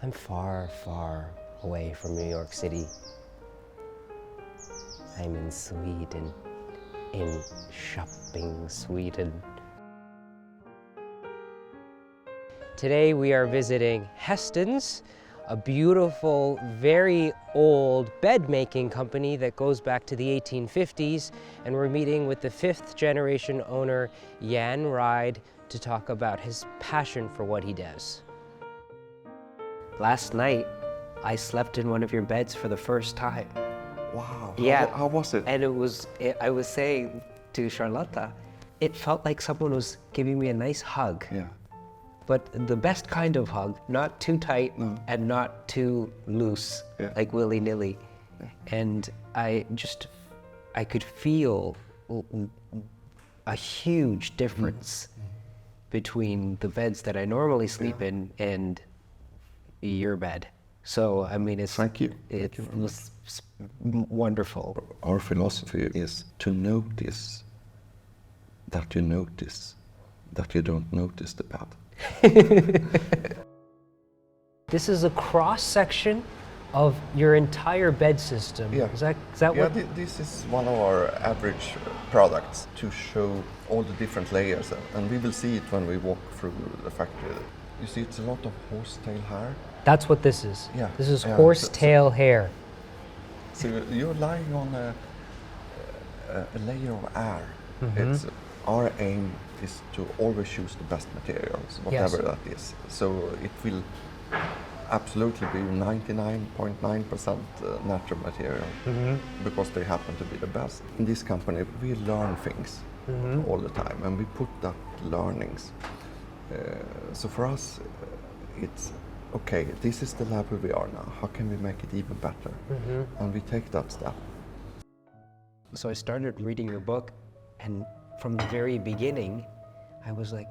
I'm far, far away from New York City. I'm in Sweden, in shopping Sweden. Today we are visiting Hästens, a beautiful, very old bed-making company that goes back to the 1850s, and we're meeting with the 5th generation owner, Jan Ryde, to talk about his passion for what he does. Last night, I slept in one of your beds for the first time. Wow. Yeah. How was it? And I was saying to Charlotta, it felt like someone was giving me a nice hug. Yeah. But the best kind of hug, not too tight and not too loose, like willy-nilly. Yeah. And I could feel a huge difference between the beds that I normally sleep in and your bed. So, I mean, Thank you. It was wonderful. Our philosophy is to notice that you don't notice the bed. This is a cross-section of your entire bed system. Yeah. Is that what? This is one of our average products to show all the different layers, and we will see it when we walk through the factory. You see, it's a lot of horsetail hair. That's what this is. Yeah. This is horsetail hair. So you're lying on a layer of air. Mm-hmm. Our aim is to always choose the best materials, whatever that is. So it will absolutely be 99.9% natural material, because they happen to be the best. In this company, we learn things all the time, and we put that learnings. So for us, it's okay, this is the level we are now. How can we make it even better? And we take that step. So I started reading your book, and from the very beginning, I was like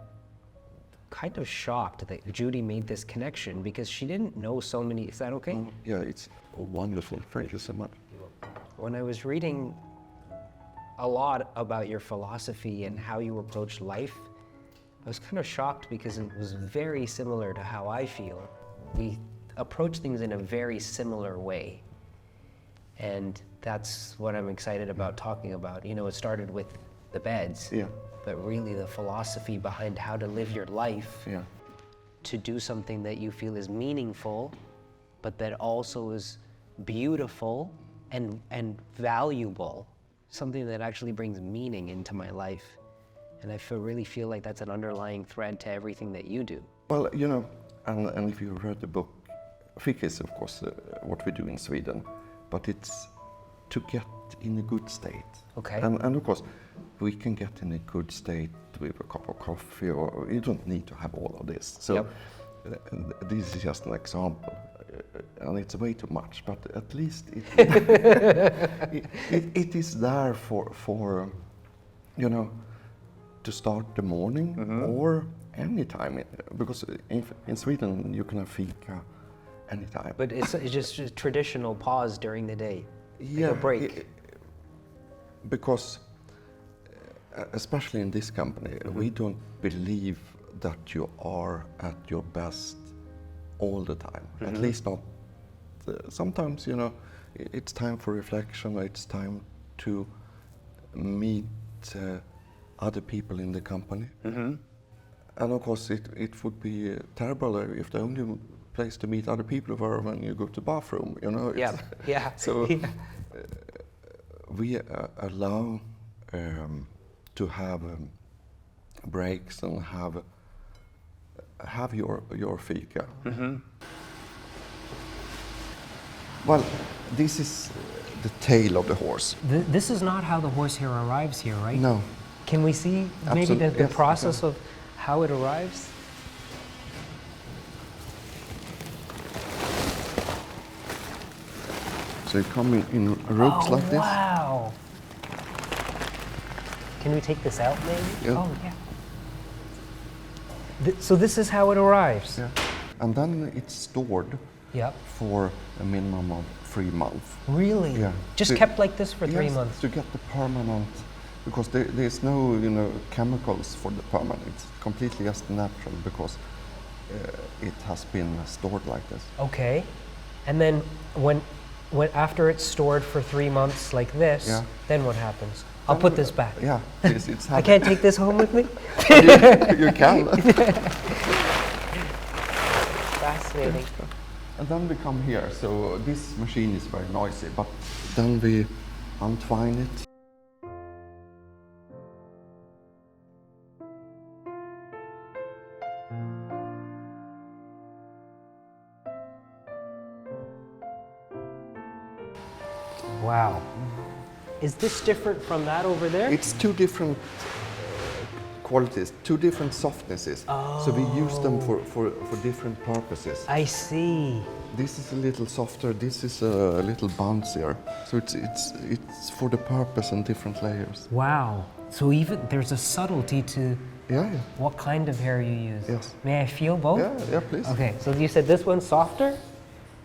kind of shocked that Judy made this connection, because she didn't know so many. Is that okay? Yeah, it's wonderful. Thank you so much. When I was reading a lot about your philosophy and how you approach life, I was kind of shocked because it was very similar to how I feel. We approach things in a very similar way. And that's what I'm excited about talking about. You know, it started with the beds, but really the philosophy behind how to live your life to do something that you feel is meaningful, but that also is beautiful and valuable, something that actually brings meaning into my life. And I really feel like that's an underlying thread to everything that you do. Well, you know, and if you read the book, Fick is of course what we do in Sweden, but it's to get in a good state. Okay. And of course, we can get in a good state with a cup of coffee, or you don't need to have all of this. So this is just an example, and it's way too much, but at least it is there for you know, to start the morning or any time, because in Sweden you can have fika anytime. But it's just a traditional pause during the day, yeah, like a break. Because especially in this company, we don't believe that you are at your best all the time. At least not. Sometimes, you know, it's time for reflection. It's time to meet other people in the company. And of course, it would be terrible if the only place to meet other people were when you go to the bathroom. You know. So we allow to have breaks and have your fika. Well, this is the tail of the horse. This is not how the horsehair arrives here, right? No. Can we see maybe the process of how it arrives? So you come in ropes like this. Wow! Can we take this out maybe? Yeah. Oh, yeah. So this is how it arrives? Yeah. And then it's stored for a minimum of 3 months. Really? Yeah. Just kept like this for 3 Yes, months? to get the permanent, because there's no chemicals for the permanent. It's completely just natural, because it has been stored like this. Okay. And then when after it's stored for 3 months like this, Yeah. then what happens? I'll put this back. Yeah, it's I can't take this home with me? you can. Fascinating. And then we come here, so this machine is very noisy, but then we untwine it. Wow. Is this different from that over there? It's two different qualities, two different softnesses. So we use them for different purposes. I see. This is a little softer, this is a little bouncier. So it's for the purpose and different layers. Wow. So even there's a subtlety to Yeah. what kind of hair you use. Yes. May I feel both? Yeah, please. Okay, so you said this one's softer?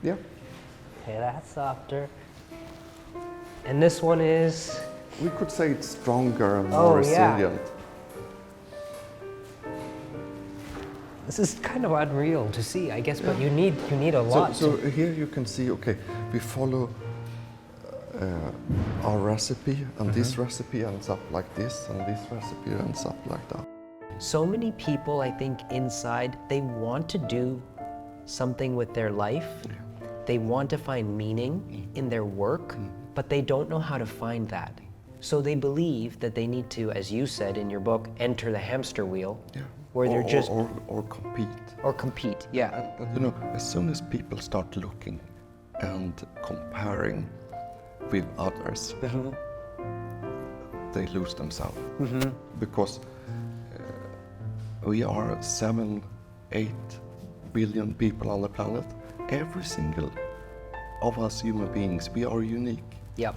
Yeah. Okay, that's softer. And this one is? We could say it's stronger and more resilient. This is kind of unreal to see, I guess, but you need a lot. So here you can see, okay, we follow our recipe, and this recipe ends up like this, and this recipe ends up like that. So many people, I think, inside, they want to do something with their life. Yeah. They want to find meaning in their work, but they don't know how to find that. So they believe that they need to, as you said in your book, enter the hamster wheel, where they're just... Or compete. Or compete, yeah. You know, as soon as people start looking and comparing with others, they lose themselves. Because we are 7-8 billion people on the planet. Every single of us human beings, we are unique. Yep.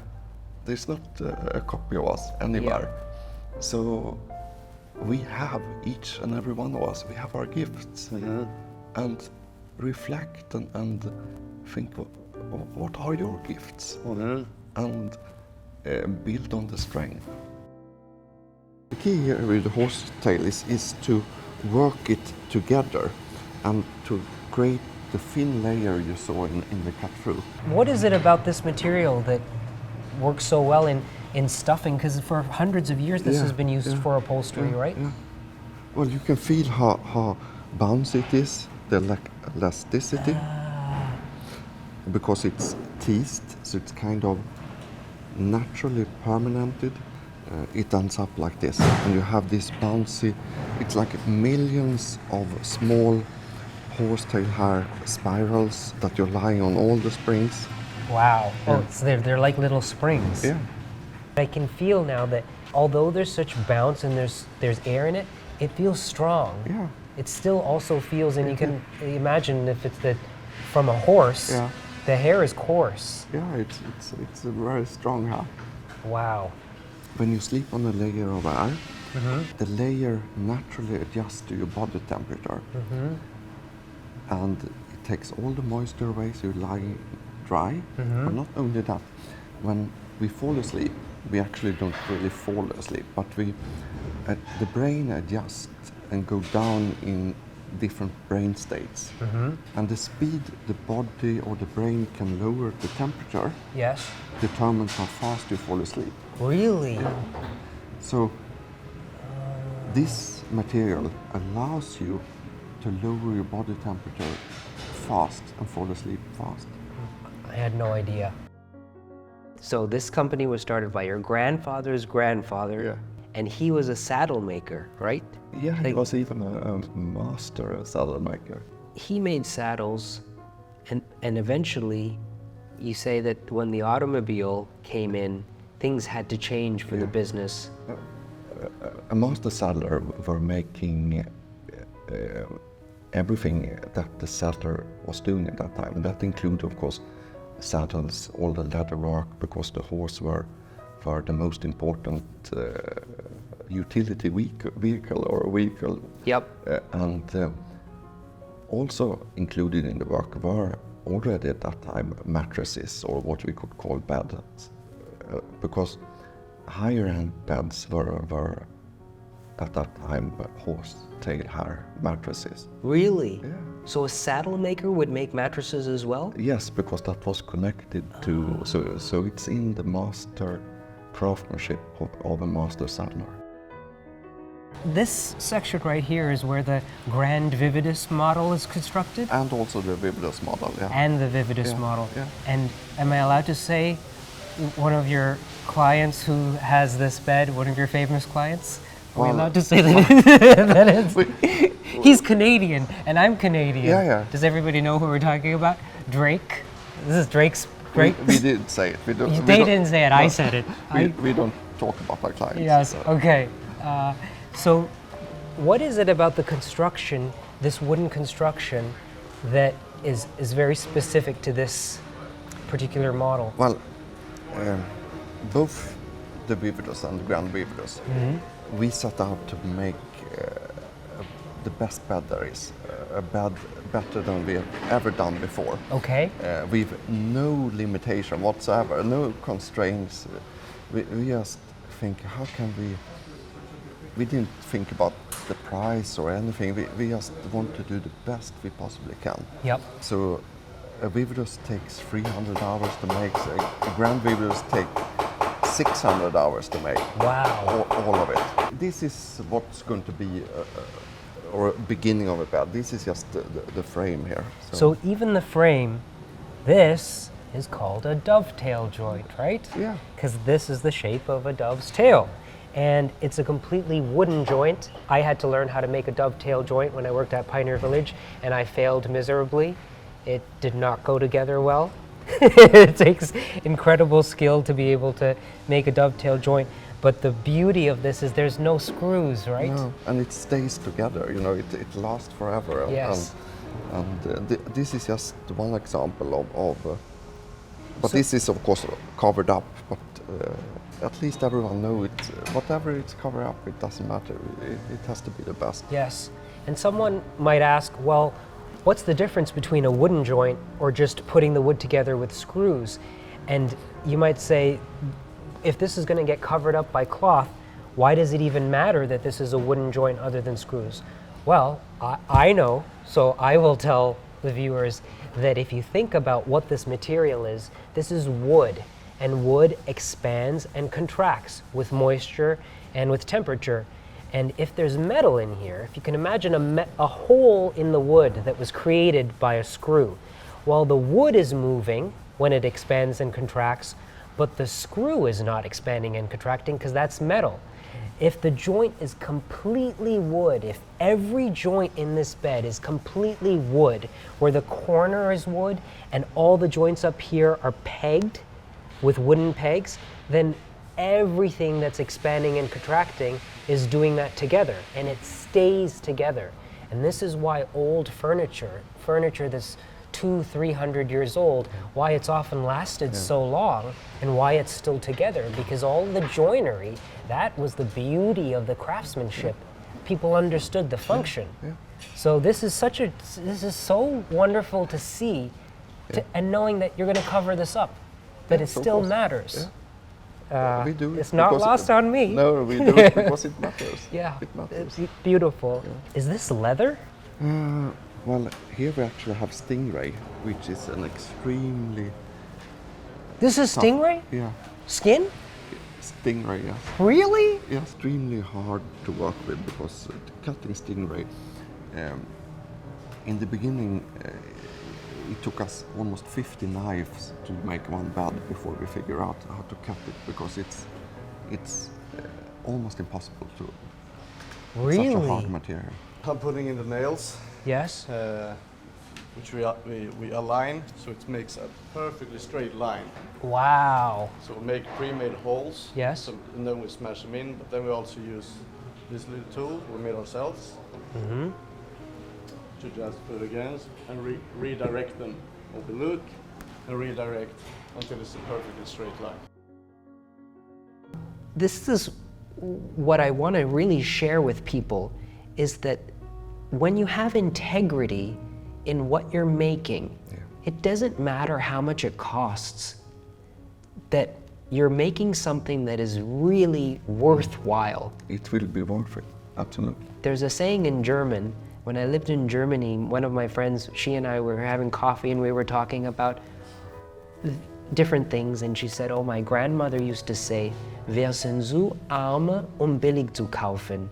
There's not a copy of us anywhere. So we have, each and every one of us, we have our gifts. And reflect and think, what are your gifts? And build on the strength. The key here with the horse tail is to work it together and to create the thin layer you saw in the cut through. What is it about this material that works so well in stuffing? Because for hundreds of years this has been used for upholstery, right? Yeah. Well, you can feel how bouncy it is, the elasticity, because it's teased, so it's kind of naturally permanented. It ends up like this, and you have this bouncy, it's like millions of small horsetail hair spirals that you're lying on all the springs. Wow. Oh, so they're like little springs. Yeah. I can feel now that although there's such bounce and there's air in it, it feels strong. Yeah. It still also feels, and you can imagine if it's from a horse, the hair is coarse. Yeah, it's a very strong hair. Wow. When you sleep on a layer of air, the layer naturally adjusts to your body temperature. And it takes all the moisture away, so you lie dry. But not only that, when we fall asleep, we actually don't really fall asleep, but the brain adjusts and go down in different brain states. And the speed the body or the brain can lower the temperature determines how fast you fall asleep. Really? So this material allows you to lower your body temperature fast and fall asleep fast. I had no idea. So this company was started by your grandfather's grandfather, and he was a saddle maker, right? Yeah, he was even a master saddle maker. He made saddles, and eventually, you say that when the automobile came in, things had to change for the business. A master saddler were making everything that the saddler was doing at that time. That included, of course, saddles, all the leather work, because the horse were the most important utility vehicle. Yep. And also included in the work were already at that time mattresses, or what we could call beds, because higher end beds were at that time horse tail hair mattresses. Really? Yeah. So a saddle maker would make mattresses as well? Yes, because that was connected to, so it's in the master craftsmanship of a master saddler. This section right here is where the Grand Vividus model is constructed? And also the Vividus model, yeah. And the Vividus model. Yeah. And am I allowed to say one of your clients who has this bed, one of your famous clients? Are we allowed to say that he's Canadian and I'm Canadian. Yeah. Does everybody know who we're talking about? Drake. This is Drake. We did say it. They didn't say it, I said it. We don't talk about our clients. Yes, so. okay. So what is it about the construction, this wooden construction, that is very specific to this particular model? Well, both the Vividus and the Grand Vividus, we set out to make the best bed there is, a bed better than we have ever done before. Okay. With no limitation whatsoever, no constraints. We just think, how can we didn't think about the price or anything. We just want to do the best we possibly can. Yep. So a Vividus takes 300 hours to make, a Grand Vividus take 600 hours to make. Wow. All of it. This is what's going to be or beginning of a bed. This is just the frame here. So even the frame, this is called a dovetail joint, right? Yeah. Because this is the shape of a dove's tail. And it's a completely wooden joint. I had to learn how to make a dovetail joint when I worked at Pioneer Village, and I failed miserably. It did not go together well. It takes incredible skill to be able to make a dovetail joint. But the beauty of this is there's no screws, right? No, and it stays together, you know, it lasts forever. Yes. And this is just one example of but this is of course covered up, but at least everyone knows it. Whatever it's covered up, it doesn't matter. It has to be the best. Yes. And someone might ask, well, what's the difference between a wooden joint or just putting the wood together with screws? And you might say, if this is going to get covered up by cloth, why does it even matter that this is a wooden joint other than screws? Well, I know, so I will tell the viewers that if you think about what this material is, this is wood, and wood expands and contracts with moisture and with temperature. And if there's metal in here, if you can imagine a hole in the wood that was created by a screw, while the wood is moving when it expands and contracts, but the screw is not expanding and contracting because that's metal. If the joint is completely wood, if every joint in this bed is completely wood, where the corner is wood and all the joints up here are pegged with wooden pegs, then everything that's expanding and contracting is doing that together, and it stays together. And this is why old furniture that's 200-300 years old, why it's often lasted so long and why it's still together, because all the joinery, that was the beauty of the craftsmanship. People understood the function. So this is so wonderful to see, and knowing that you're going to cover this up, that it still matters. We do. It's not lost on me. No, we do it because it matters. Yeah, it matters. It's beautiful. Is this leather? Well, here we actually have stingray, which is an extremely... This is stingray? Yeah. Skin? Stingray, yeah. Really? Yeah, extremely hard to work with because cutting stingray, in the beginning, it took us almost 50 knives to make one bed before we figure out how to cut it, because it's almost impossible to. Really? Such a hard material. I'm putting in the nails. Yes. Which we align so it makes a perfectly straight line. Wow. So we make pre-made holes. Yes. And then we smash them in, but then we also use this little tool we made ourselves to just put against and redirect them with the look and redirect until it's a perfectly straight line. This is what I want to really share with people, is that when you have integrity in what you're making, it doesn't matter how much it costs, that you're making something that is really worthwhile. It will be worth it. Absolutely. There's a saying in German. When I lived in Germany, one of my friends, she and I were having coffee and we were talking about different things, and she said, oh, my grandmother used to say, wir sind so arm, billig zu kaufen.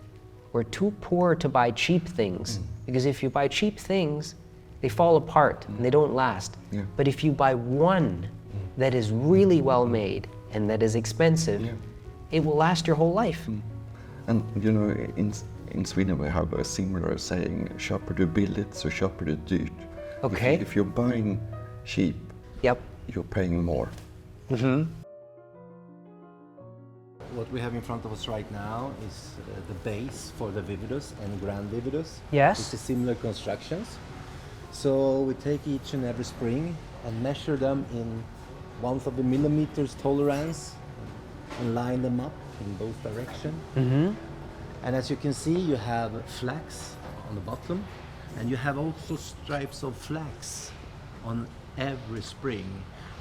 We're too poor to buy cheap things. Because if you buy cheap things, they fall apart and they don't last. Yeah. But if you buy one that is really well made and that is expensive, it will last your whole life. And you know, in Sweden we have a similar saying, köper du billigt så köper du dyrt. Okay. If you're buying cheap, Yep. you're paying more. What we have in front of us right now is the base for the vividus and grand vividus. Yes. It's a similar constructions. So we take each and every spring and measure them in 1/4 of a millimeters tolerance and line them up in both directions. And as you can see, you have flax on the bottom, and you have also stripes of flax on every spring.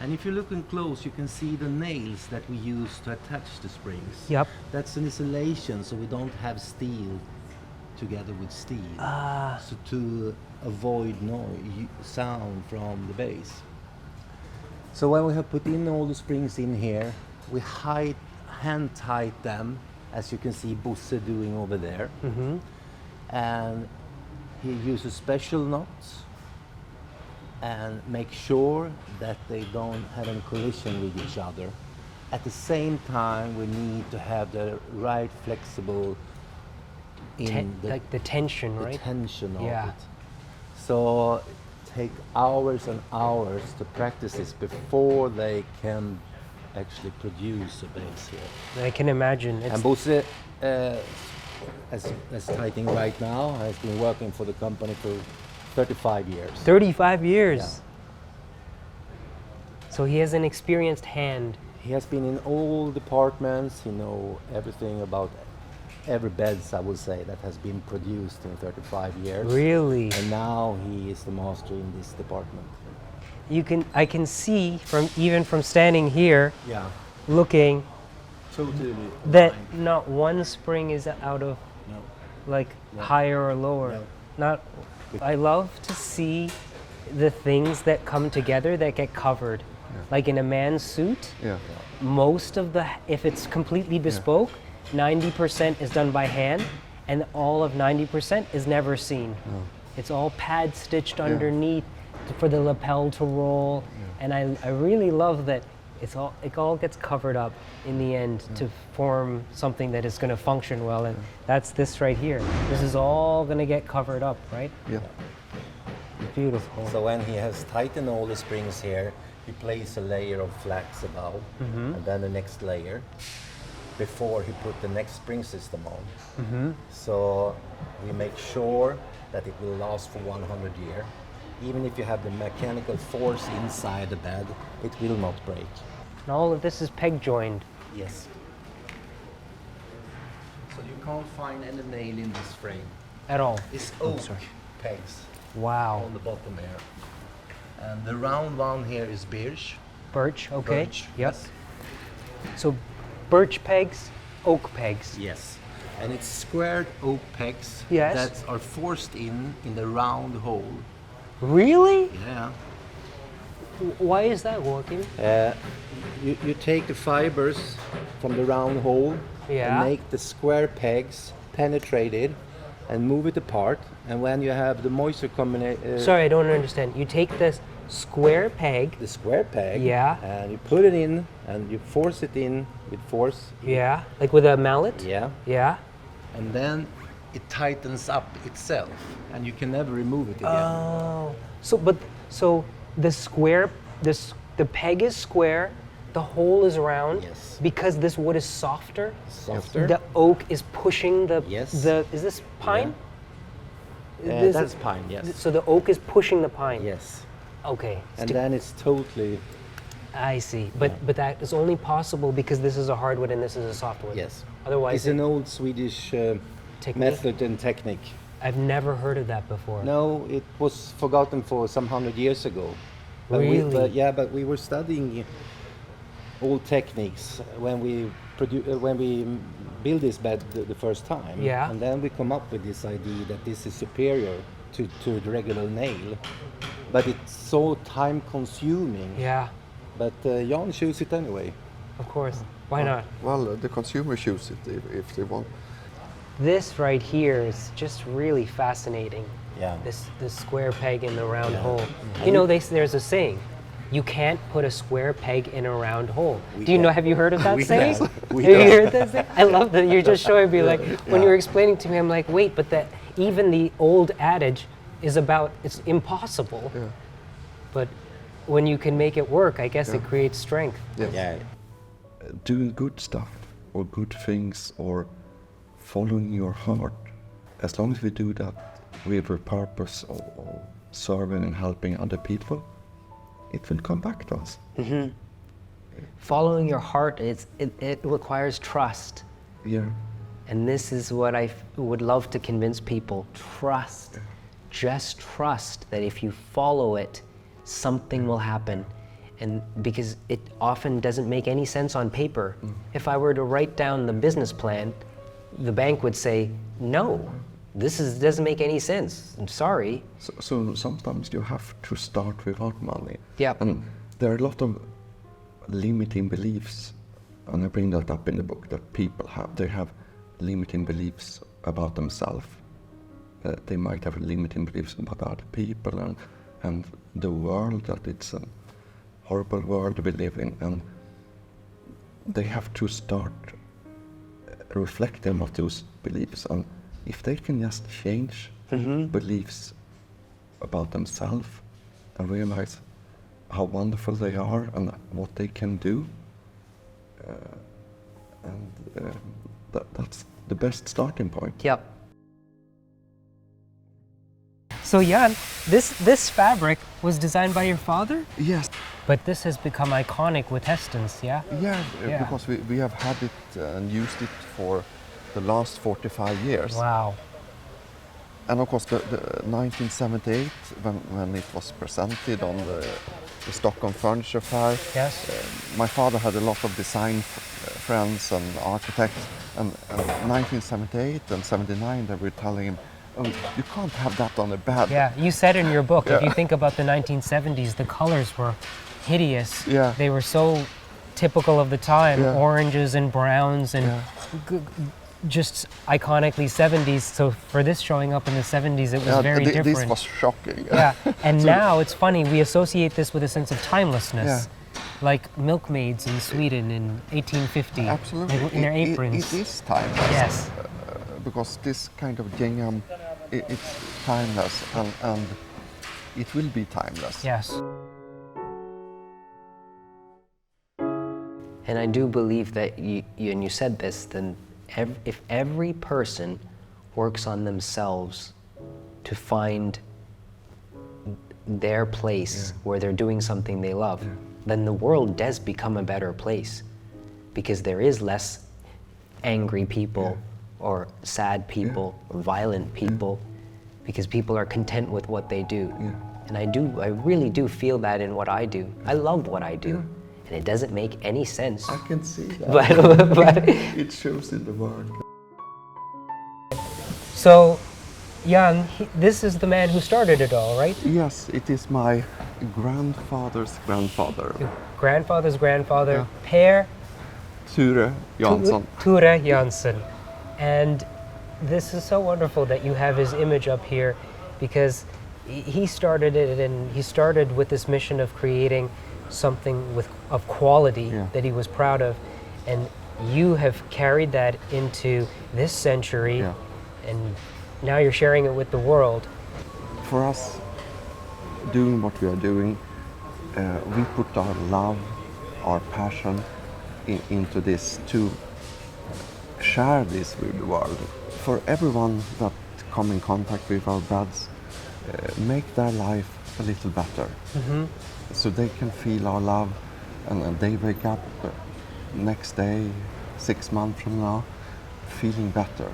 And if you're looking close, you can see the nails that we use to attach the springs. Yep. That's an insulation, so we don't have steel together with steel. So to avoid sound from the base. So when we have put in all the springs in here, we hand tight them, as you can see Bosse doing over there. And he uses special knots and make sure that they don't have any collision with each other. At the same time, we need to have the right flexible Like the tension, the right? tension of Yeah. it. So take hours and hours to practice this before they can actually produce a base here. I can imagine. It's And Bosse, as tightening right now, has been working for the company for 35 years. 35 years. Yeah. So he has an experienced hand. He has been in all departments. He knows everything about every beds, I would say, that has been produced in 35 years. Really? And now he is the master in this department. I can see even from standing here, Yeah, looking, totally. that not one spring is out of No. like higher or lower. No. Not. I love to see the things that come together that get covered. Like in a man's suit, Yeah. most of if it's completely bespoke, 90% is done by hand, and all of 90% is never seen. It's all pad stitched underneath for the lapel to roll, and I really love that it all gets covered up in the end to form something that is going to function well, and that's this right here. This is all going to get covered up, right? Yeah. Beautiful. So when he has tightened all the springs here, he places a layer of flax above, and then the next layer before he put the next spring system on. So we make sure that it will last for 100 years. Even if you have the mechanical force inside the bed, it will not break. And all of this is peg joined. Yes. So you can't find any nail in this frame. At all. It's oak pegs Wow. on the bottom here. And the round one here is birch. Birch, okay. Birch, Yep. yes. So birch pegs, oak pegs. Yes. And it's squared oak pegs Yes. that are forced in the round hole. Really? Yeah. Why is that, Joachim? You take the fibers from the round hole Yeah. and make the square pegs penetrated and move it apart. And when you have the moisture combination, Sorry, I don't understand. You take this square peg. the square peg, Yeah. and you put it in and you force it in with force. Yeah. Like with a mallet? Yeah. Yeah. And then it tightens up itself, and you can never remove it again. Oh. So the square, the peg is square, the hole is round. Yes. Because this wood is softer. Softer. The oak is pushing the. Yes. Is this pine? That's pine, yes. So the oak is pushing the pine. Yes. Okay. And then it's totally, I see. But that is only possible because this is a hardwood and this is a softwood. yes. Otherwise, It's an old Swedish Technique? method and technique. I've never heard of that before. No, it was forgotten for some 100 years ago. But Really? but we were studying old techniques when we build this bed the first time. Yeah. And then we come up with this idea that this is superior to the regular nail. But it's so time consuming. Yeah, But Jan choose it anyway. of course. Why not? Well, the consumer choose it if they want. This right here is just really fascinating. Yeah. This square peg in the round hole. You know, there's a saying, you can't put a square peg in a round hole. Do you know? Have you heard of that We saying? can. We Have you can. heard that saying? I love that you're just showing me, like, when you're explaining to me, I'm like, wait, but that even the old adage is about it's impossible. Yeah. But when you can make it work, I guess it creates strength. Yes. Yeah. Doing good stuff or good things or following your heart, as long as we do that with a purpose of serving and helping other people, it will come back to us. Following your heart, it requires trust. Yeah. And this is what I would love to convince people. Trust. Just trust that if you follow it, something will happen. And because it often doesn't make any sense on paper. If I were to write down the business plan, the bank would say, no, doesn't make any sense. I'm sorry. So sometimes you have to start without money. Yep. And there are a lot of limiting beliefs, and I bring that up in the book, that people have. They have limiting beliefs about themselves. They might have limiting beliefs about other people and the world, that it's a horrible world we live in, and they have to start reflecting on those beliefs. And if they can just change beliefs about themselves and realize how wonderful they are and what they can do, that's the best starting point. Yep. So Jan, this fabric was designed by your father? Yes. But this has become iconic with Hastens, yeah? Yeah, Yeah. because we have had it and used it for the last 45 years. Wow. And of course, the 1978, when it was presented on the Stockholm Furniture Fair, Yes. my father had a lot of design friends and architects, and 1978 and 79 they were telling him, oh, you can't have that on a bed. Yeah, you said in your book, if you think about the 1970s, the colors were hideous. Yeah. They were so typical of the time, Yeah. oranges and browns and Yeah. just iconically 70s. So for this showing up in the 70s, it was very different. This was shocking. Yeah, and now it's funny, we associate this with a sense of timelessness. Yeah. Like milkmaids in Sweden in 1850. Absolutely. In their aprons. It is timeless. Yes. Because this kind of gingham, it's timeless, and it will be timeless. Yes. And I do believe that and you said this, then if every person works on themselves to find their place where they're doing something they love, then the world does become a better place, because there is less angry people or sad people or violent people, because people are content with what they do. And I really do feel that in what I do. I love what I do. And it doesn't make any sense. I can see that. But It shows in the work. So, Jan, this is the man who started it all, right? Yes, it is my grandfather's grandfather, Grandfather's grandfather, Per Ture Jansson. Ture Jansson. And this is so wonderful that you have his image up here, because he started it, and he started with this mission of creating something of quality that he was proud of, and you have carried that into this century, and now you're sharing it with the world. For us, doing what we are doing, we put our love, our passion into this to share this with the world. For everyone that come in contact with our beds, make their life a little better. So they can feel our love, and they wake up next day, 6 months from now, feeling better.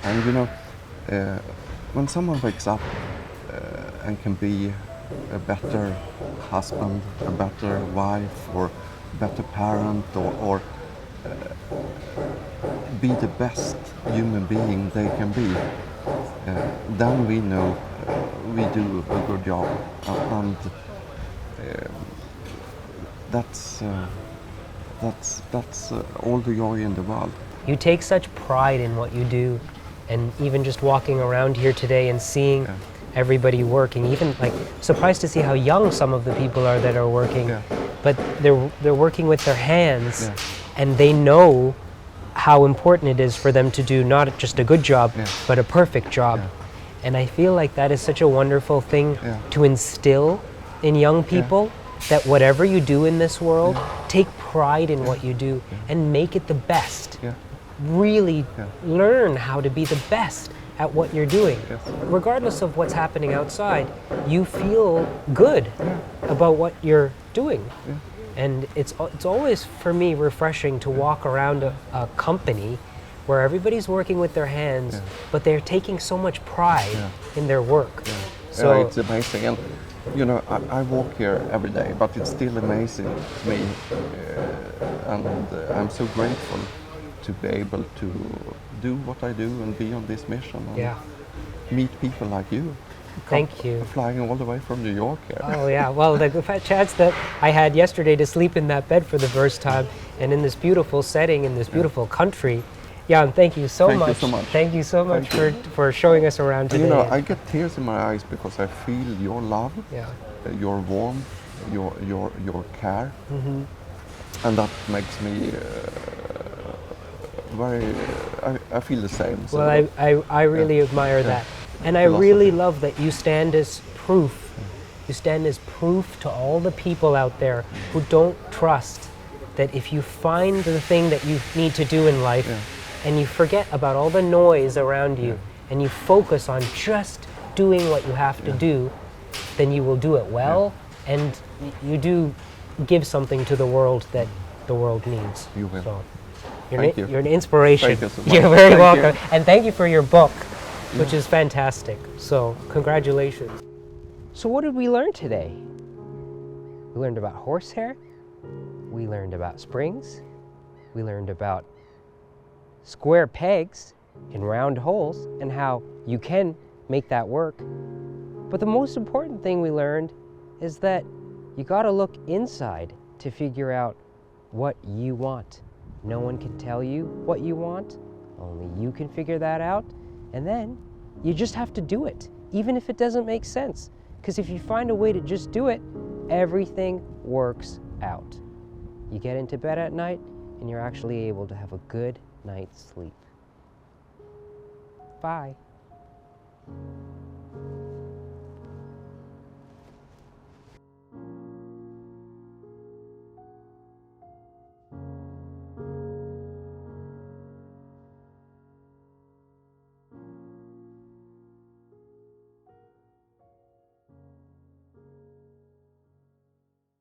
And you know, when someone wakes up and can be a better husband, a better wife, or better parent, or be the best human being they can be, then we know we do a good job, and that's all the joy in the world. You take such pride in what you do, and even just walking around here today and seeing everybody working, even like surprised to see how young some of the people are that are working, but they're working with their hands, and they know how important it is for them to do not just a good job, but a perfect job. And I feel like that is such a wonderful thing to instill in young people, that whatever you do in this world, take pride in what you do and make it the best. Really learn how to be the best at what you're doing. Regardless of what's happening outside, you feel good about what you're doing. And it's always, for me, refreshing to walk around a company where everybody's working with their hands, but they're taking so much pride in their work. So it's amazing. And you know, I walk here every day, but it's still amazing to me, and I'm so grateful to be able to do what I do and be on this mission and meet people like you. Thank you. Flying all the way from New York here. Oh yeah, well the chance that I had yesterday to sleep in that bed for the first time, and in this beautiful setting, in this beautiful country. Jan, thank you so much. Thank you so much. Thank you so much for showing us around today. You know, I get tears in my eyes because I feel your love, your warmth, your care, and that makes me very. I feel the same. So well, I really admire that, and I really love that you stand as proof. You stand as proof to all the people out there who don't trust that if you find the thing that you need to do in life, and you forget about all the noise around you, and you focus on just doing what you have to do, then you will do it well, and you do give something to the world that the world needs. You will. So you're an inspiration. Thank you so much. You're very Thank welcome. And thank you for your book, which is fantastic. So congratulations. So what did we learn today? We learned about horsehair. We learned about springs. We learned about square pegs in round holes and how you can make that work. But the most important thing we learned is that you gotta look inside to figure out what you want. No one can tell you what you want, only you can figure that out, and then you just have to do it, even if it doesn't make sense. Because if you find a way to just do it, everything works out. You get into bed at night and you're actually able to have a good night's sleep. Bye.